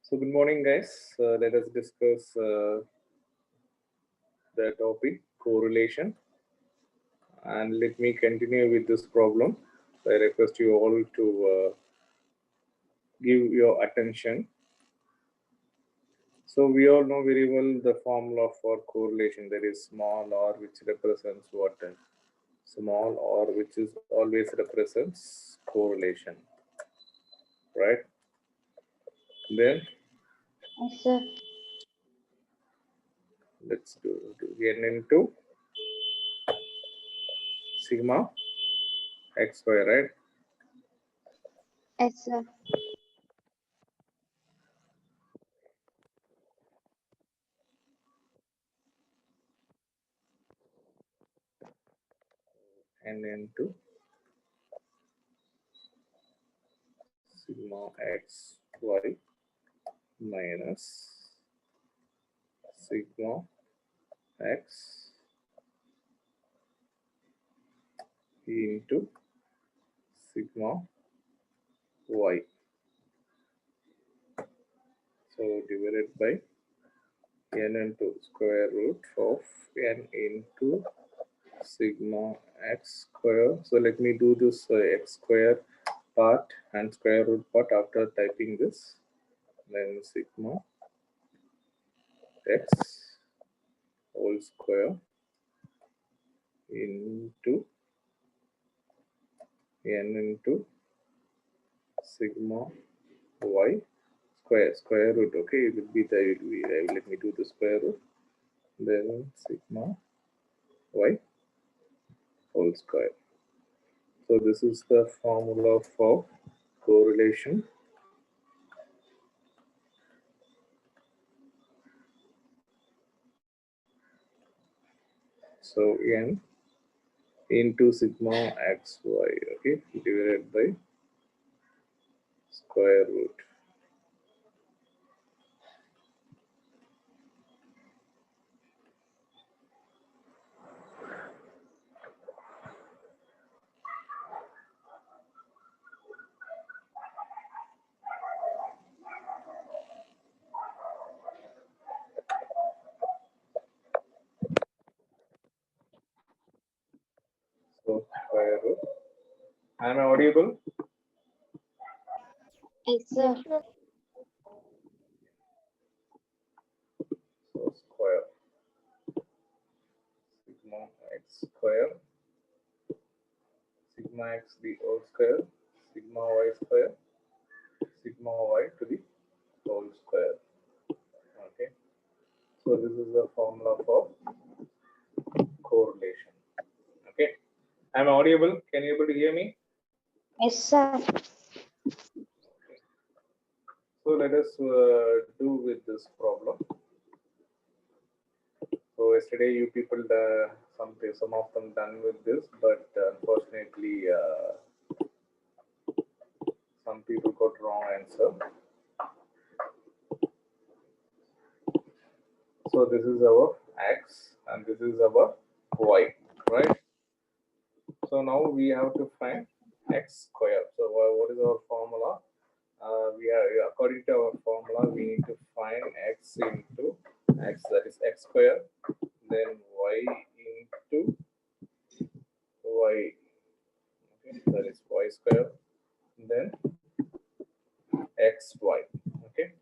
So good morning, guys. Let us discuss the topic correlation, and let me continue with this problem. So I request you all to give your attention. So we all know very well the formula for correlation. There is small r, which represents what? Small r, which is always represents correlation, right? Then Yes, sir. let's do n into sigma x square, right? Yes, sir. N into sigma x y minus sigma x into sigma y. So divided by n into square root of n into sigma x square. So let me do this x square part and square root part after typing this. Then sigma x whole square into n into sigma y square root. Okay, it will be the let me do the square root, then sigma y whole square. So this is the formula for correlation. So n into sigma xy, okay, divided by square root. So square root. Am I audible? Yes, sir. So square sigma x square, sigma x the whole square, sigma y square, sigma y to the whole square. Okay. So this is the formula for correlation. Okay. I'm audible. Can you able to hear me? Yes, sir. So let us do with this problem. So yesterday you people some of them done with this, but unfortunately some people got wrong answer. So this is our x and this is our y, right? So now we have to find x square. So what is our formula? We are according to our formula, we need to find x into x, that is x square, then y into y, okay, that is y square, then xy. Okay.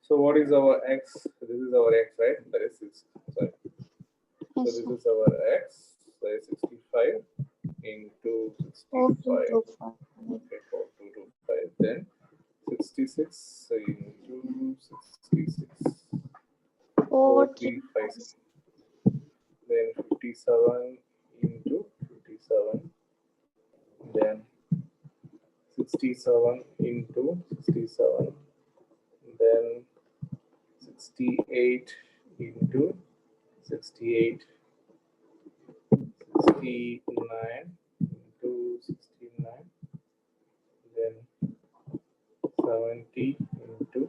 So what is our x? This is our x, right? That is 6. Sorry. So Yes, this sir. is our x. That is 65 into 65. Okay, 4225. Then 66 into 66. 4356. Then 57 into 57. Then 67 into 67. Then 68 into 68. 69 into 69. Then 70 into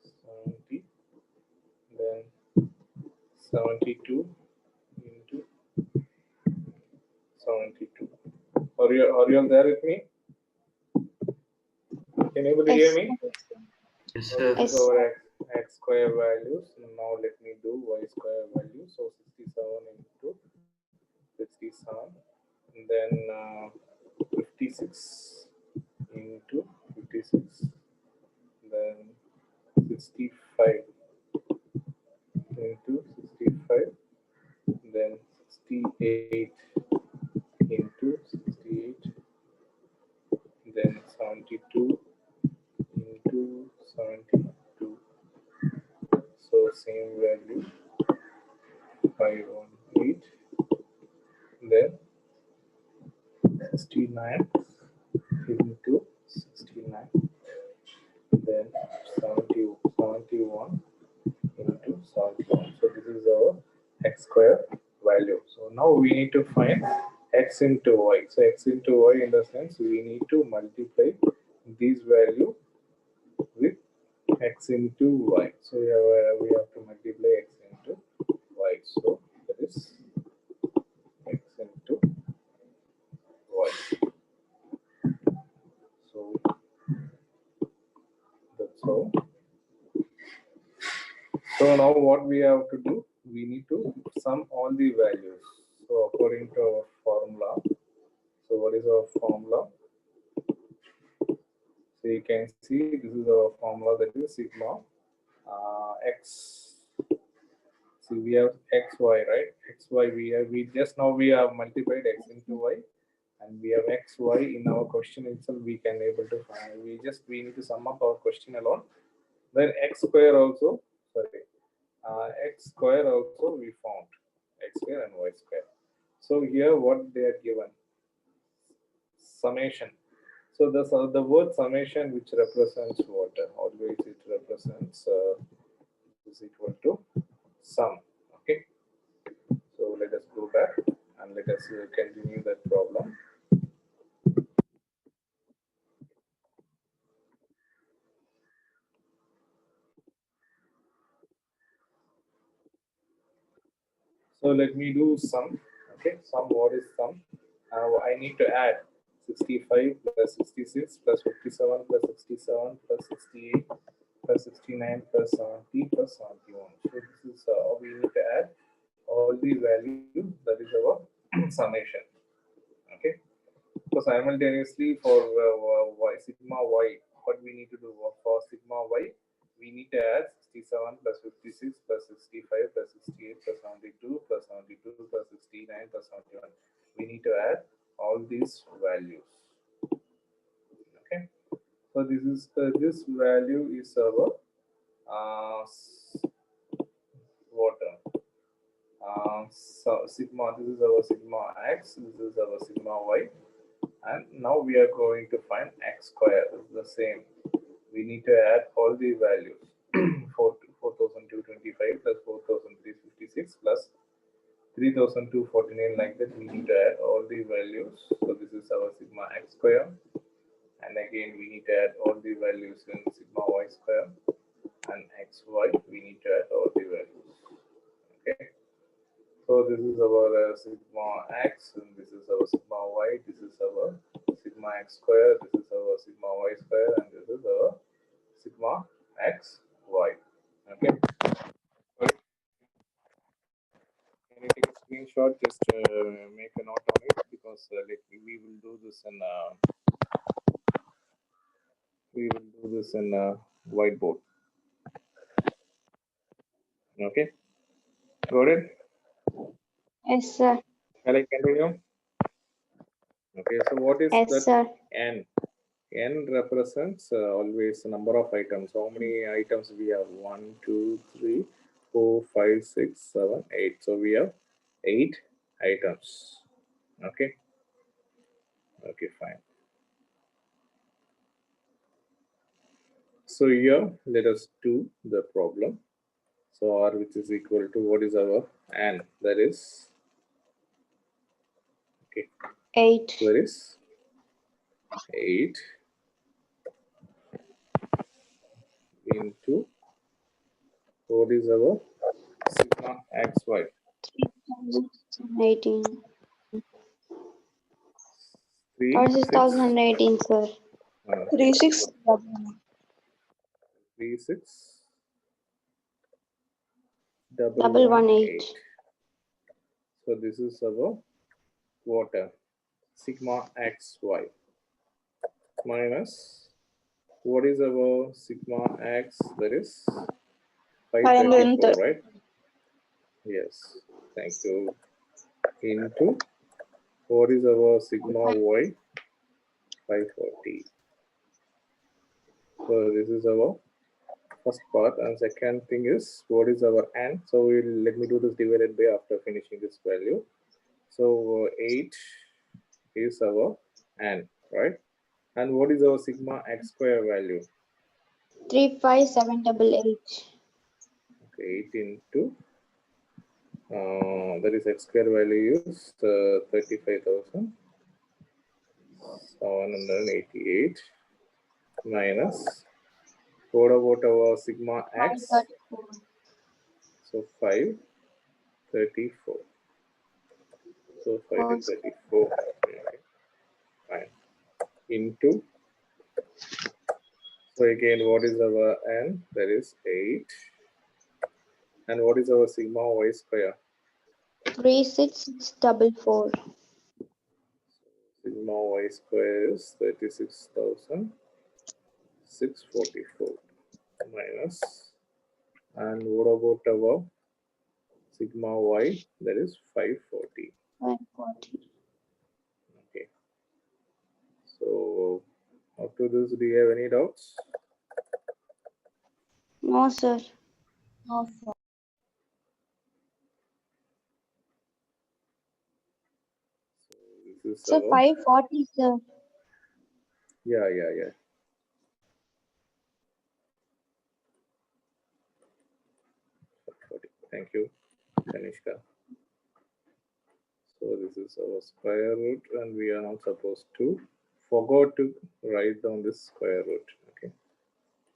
70. Then 72 into 72. Are you all there with me? Can you able to hear Yes, me? Yes, So sir. this is Yes. our x square values. Now let me do y square value. So 67 into 67, and then 56 into 56, then 65 into 65, then 68 into 68, then 72 into 72. So same value 518, then 69 into 69, then 71 into 71. So this is our x square value. So now we need to find x into y. So x into y in the sense we need to multiply this value with x into y. So we have to multiply x into y. So that is x into y. So that's all. So now what we have to do, we need to sum all the values. So according to our formula, so what is our formula? So you can see this is our formula, that is sigma x. See we have xy, right? Xy we just now we have multiplied x into y, and we have xy in our question itself. We can able to find. We need to sum up our question alone. Then x square also. Sorry. X square also we found x square and y square. So here what they are given, summation. So the word summation, which represents what? Always it represents is equal to sum. Okay. So let us go back and let us continue that problem. So let me do sum. Okay, sum. What is sum? I need to add 65 plus 66 plus 57 plus 67 plus 68 plus 69 plus 70 plus 71. So this is we need to add all the values. That is our summation. Okay. So simultaneously for y sigma y, what we need to do for sigma y, we need to add 67 plus 56 plus 65 plus 68 plus 72 plus 72 plus 69 plus 71. We need to add all these values. Okay. So this is this value is our water. So sigma, this is our sigma x, this is our sigma y, and now we are going to find x square. It's the same. We need to add all the values. 4225 plus 4356 plus 3249, like that. We need to add all the values. So this is our sigma x square, and again we need to add all the values in sigma y square, and xy we need to add all the values. Okay. So this is our sigma x, and this is our sigma y. This is our sigma x square. This is our sigma y square, and this is our sigma x y. Okay. Can you take a screenshot? Just make a note on it, because we will do this in whiteboard. Okay. Got it? Yes, sir. Shall I continue? Okay. So what is Yes, that sir. n? N represents always the number of items. How many items we have? 1, 2, 3, 4, 5, 6, 7, 8. So we have 8 items. Okay. Okay, fine. So here let us do the problem. So R, which is equal to, what is our N? That is, okay, 8. there is 8 into, what is our sigma xy? 18. 3, Or 6, 6018, sir. 36. 118. So this is our water sigma xy minus what is our sigma x, that is 534, right? Yes, thank you. Into what is our sigma y, 540. So this is our first part, and second thing is what is our n. So we'll let me do this divided by after finishing this value. So 8 is our n, right? And what is our sigma x square value? 35788. Okay, 8 into that is x square value is 35,788 minus what about our sigma x? 534. So 534. So 534. Okay, fine. Into, so again, what is our n? That is 8. And what is our sigma y square? 36644. Sigma y square is 36,644 minus, and what about our sigma y? That is 540. 540. Okay. So up to this, do you have any doubts? No, sir. This is So our, 540, sir. yeah. Thank you, Kanishka. So this is our square root, and we are not supposed to forgot to write down this square root. Okay.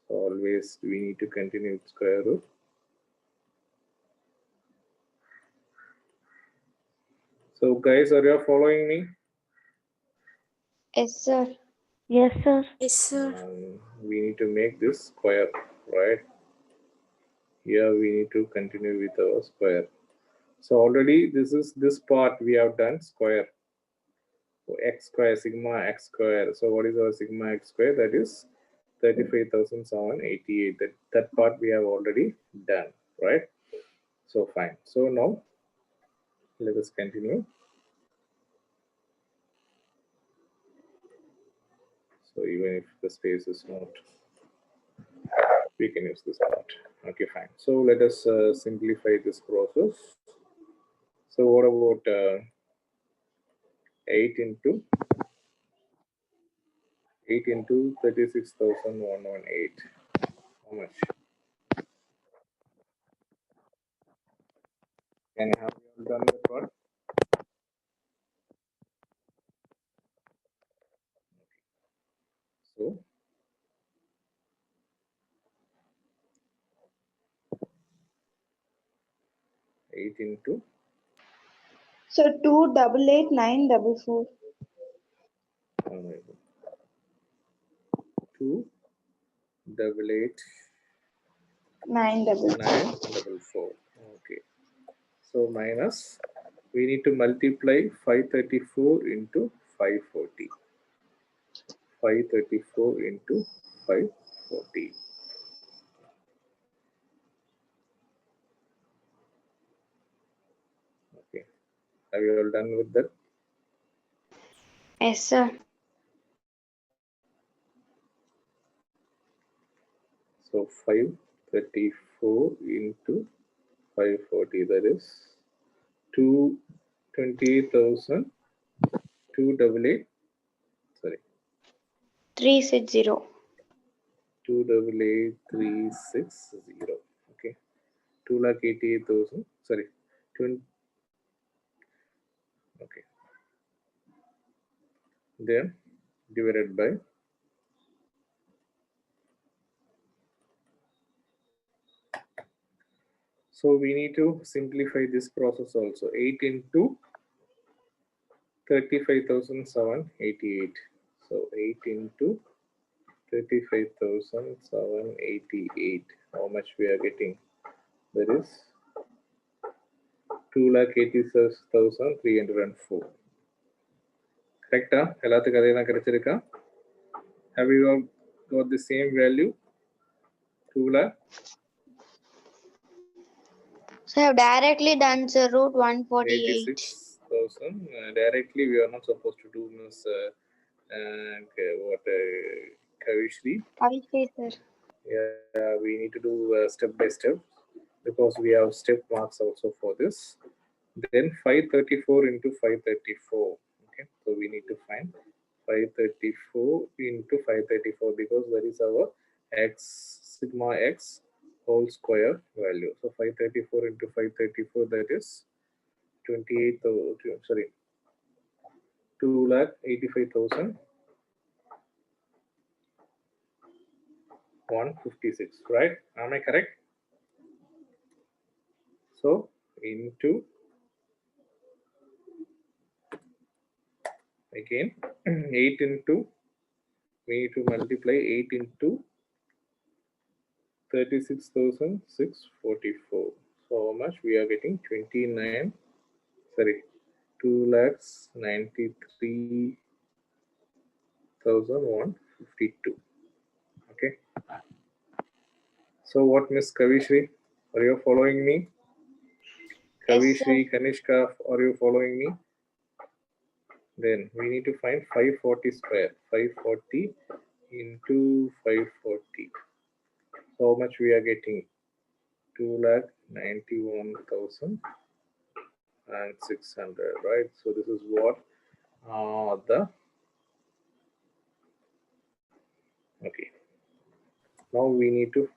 So always we need to continue with square root. So guys, are you following me? Yes, sir. Yes, sir. Yes, sir. We need to make this square, right? Here we need to continue with our square. So already this part we have done square. So x square, sigma x square. So what is our sigma x square? That is 35,788. That part we have already done, right? So fine. So now let us continue. So even if the space is not, we can use this part. Okay, fine. So let us simplify this process. So what about 8 into 36,118? How much? Can you have you all done that part? So 8 into So 288,944. 288 944. 944. Okay. So minus, we need to multiply 534 into 540. 534 into 540. Okay. Have you all done with that? Yes, sir. So 534 into 540, that is 228,000, 288, sorry, 360. 288,360. Okay. 2,88,000, sorry, 20. Okay. Then divided by, so we need to simplify this process also. 8 into 35,788. So 8 into 35,788. How much we are getting? That is 2,86,304. Correct? எல்லாத்துக்கும் அதே தான் கிடைச்சிருக்கா? Have you all got the same value? 2 lakh? So I have directly done the root 148. 86,000. Directly, we are not supposed to do this. What Kavishri? Okay, sir. Yeah, we need to do step by step because we have step marks also for this. Then 534 into 534. Okay, so we need to find 534 into 534 because that is our x sigma x whole square value. So 534 into 534, that is 2,85,156, right? Am I correct? So into, again, 8 into, we need to multiply 8 into 36,644. So how much we are getting? 2,93,152. Okay. So what, Miss Kavishri? Are you following me? Kavishri, Kanishka, are you following me? Then we need to find 540 square. 540 into 540. So how much we are getting? 2,91,600, right? So this is what okay. Now we need to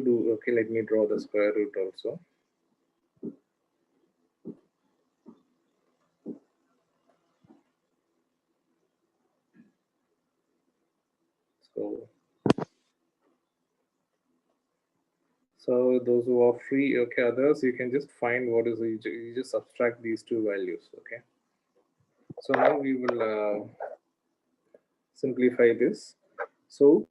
do, okay, let me draw the square root also. So those who are free, okay, others, you can just find what is, you just subtract these two values, okay. So now we will simplify this. So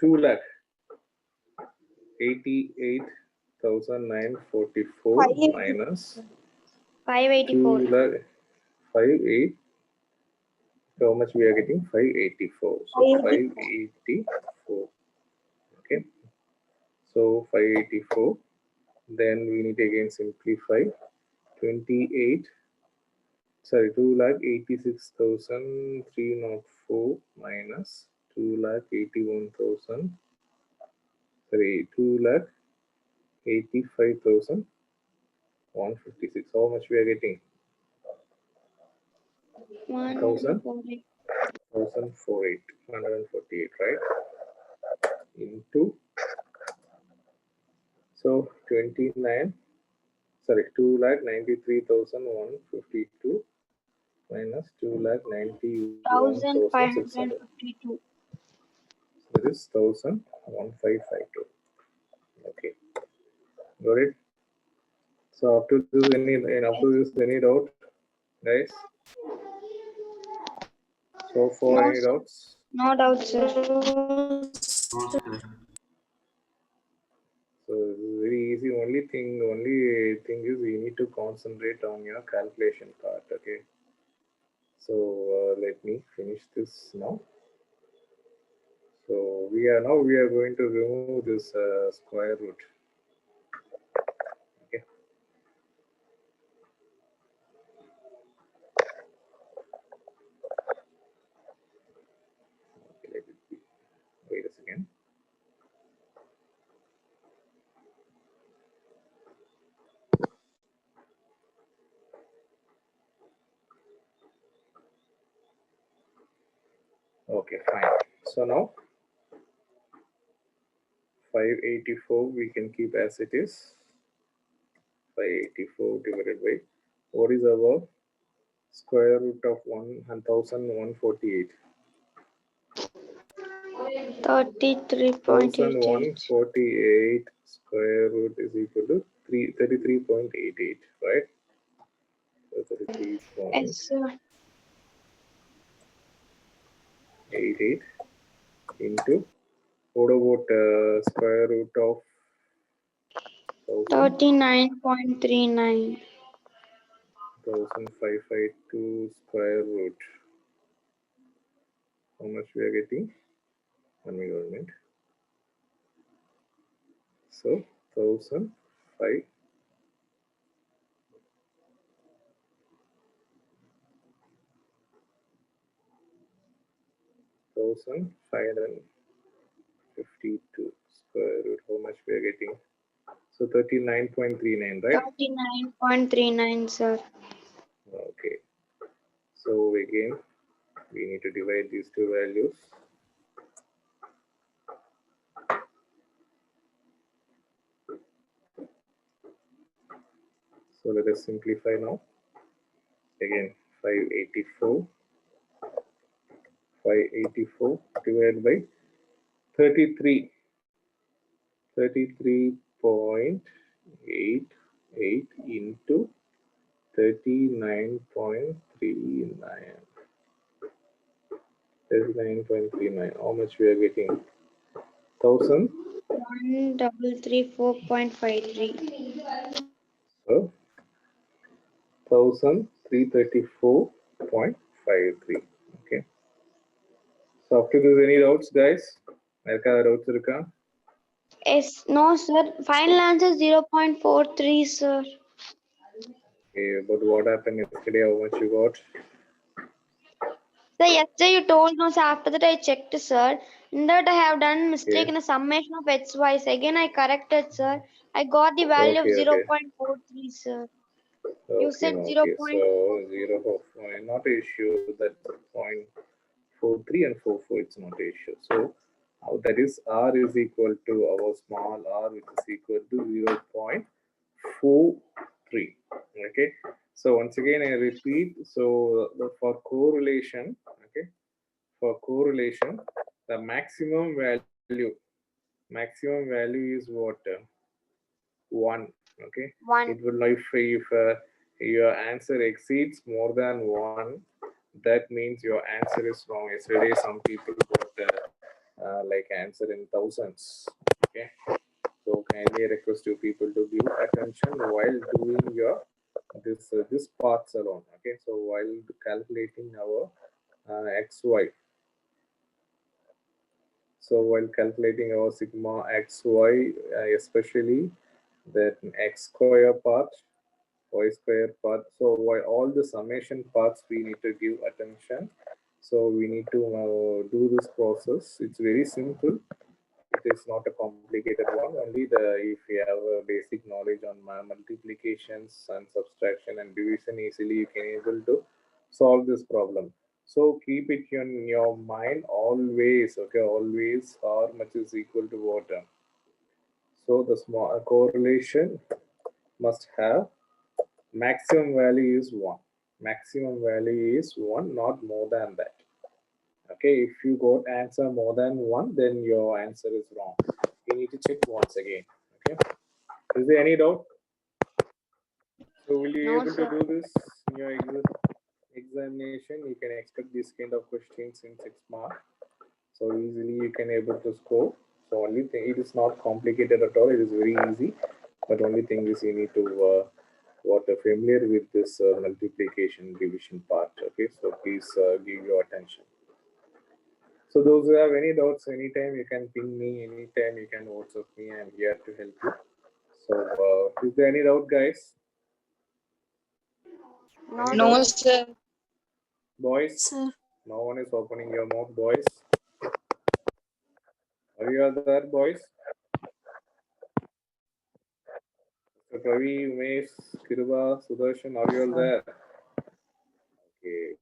2,88,944 minus 584. 2,58. So how much we are getting? 584. So 584. Okay. So 584. Then we need to again simplify. 2,86,304 minus 2,85,156. How much we are getting? 1,048, right? Into, so 2,93,152 minus 2,91,600. 1,552. That is 1,1552. Okay, got it. So up to this, any doubt, guys? So far, No, any doubts? No doubt, sir. So very easy. Only thing is you need to concentrate on your calculation part. Okay. So let me finish this now. So we are going to remove this square root. Okay. Let it be. Wait a second. Okay, fine. So now 584 we can keep as it is. 584 divided by, what is our square root of 1,148? 33.88. 1,148 square root is equal to 33.88, right? So 33. Yes, sir. 88 into, what about square root of 1000? 39.39. 1552 square root. How much we are getting? 1 minute. So 1005. 1552 square root. How much we are getting? So 39.39, right? 39.39, sir. Okay. So again, we need to divide these two values. So let us simplify now. Again, 584 divided by 33. 33.88 into 39.39. 39.39. How much we are getting? 1000. 1334.53. So 1334.53. Okay. So after this, any doubts, guys? Doubts irukka? Yes, no, sir. Final answer 0.43, sir. Okay, but what happened yesterday? How much you got? Sir, yesterday you told no, sir. After that I checked, sir. In that I have done mistake in a summation of x, y. Again I corrected, sir. I got the value of Okay. 0.43, sir. You said Okay. 0.43. So 0, not an issue. That's 0.43 and 44. It's not an issue. So that is r is equal to our small r, which is equal to 0.43. Okay. So once again, I repeat. So for correlation, okay, for correlation, the maximum value is what? 1. Okay. 1. It will not, if your answer exceeds more than 1, that means your answer is wrong. Yesterday some people got like answer in thousands. Okay. So kindly request you people to give attention while doing your this parts alone. Okay. So while calculating our xy, so while calculating our sigma xy, especially that x square part, y square part, so while all the summation parts we need to give attention. So we need to do this process. It's very simple. It is not a complicated one. Only if you have a basic knowledge on multiplications and subtraction and division, easily you can able to solve this problem. So keep it in your mind always. Okay, always r much is equal to what? So the small correlation must have maximum value is 1. Maximum value is 1, not more than that. Okay, if you got answer more than 1, then your answer is wrong. You need to check once again. Okay, is there any doubt? So will you No, able sir. to do this in your examination? You can expect this kind of questions in 6 marks. So easily you can able to score. So only thing, it is not complicated at all. It is very easy. But only thing is you need to what familiar with this multiplication division part. Okay, so please give your attention. So those who have any doubts, anytime you can ping me, anytime you can WhatsApp me. I'm here to help you. So is there any doubt, guys? No, Any sir. doubt? No, sir. Boys? Sir. No one is opening your mouth, boys. Are you all there, boys? Ravi, Umesh, Kiruba, Sudarshan, are you all there? Okay,